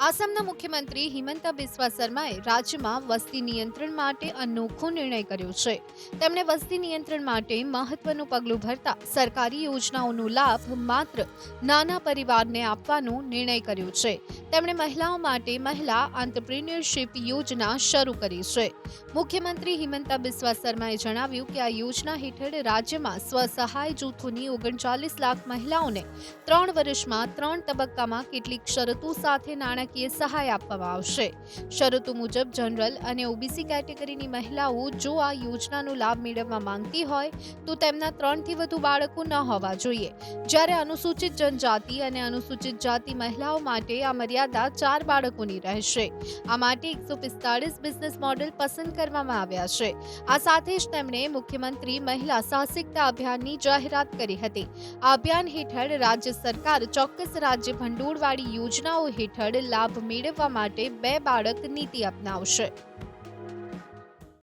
આસામના મુખ્યમંત્રી હિમંતા બિસ્વા શર્માએ રાજ્યમાં વસ્તી નિયંત્રણ માટે અનોખો નિર્ણય કર્યો છે. તેમણે વસ્તી નિયંત્રણ માટે મહત્વનું પગલું ભરતા સરકારી યોજનાઓનો લાભ માત્ર નાના પરિવારને આપવાનો નિર્ણય કર્યો છે. તેમણે મહિલાઓ માટે મહિલા આંત્રપ્રિન્યોરશિપ યોજના શરૂ કરી છે. મુખ્યમંત્રી હિમંતા બિસ્વા શર્માએ જણાવ્યું કે આ યોજના હેઠળ રાજ્યમાં સ્વસહાય જૂથોની 39 લાખ મહિલાઓને 3 વર્ષમાં 3 તબક્કામાં કેટલીક શરતો સાથે નાણાકીય સહાય આપવામાં આવશે. શરતો મુજબ જનરલ અને ઓબીસી કેટેગરીની મહિલાઓ જો આ યોજનાનો લાભ મેળવવા માંગતી હોય તો તેમના 3 થી વધુ બાળકો ન હોવા જોઈએ, જ્યારે અનુસૂચિત જનજાતિ અને અનુસૂચિત જાતિ મહિલાઓ માટે આ મર્યાદા 4 બાળકોની રહેશે. આ માટે 145 બિઝનેસ મોડેલ પસંદ કરવામાં આવ્યા છે. આ સાથે જ તેમણે મુખ્યમંત્રી મહિલા સાહસિકતા અભિયાનની જાહેરાત કરી હતી. આ અભિયાન હેઠળ રાજ્ય સરકાર ચોક્કસ રાજ્ય ભંડોળવાળી યોજનાઓ હેઠળ લાભ મેળવવા માટે 2 બાળક નીતિ અપનાવશે.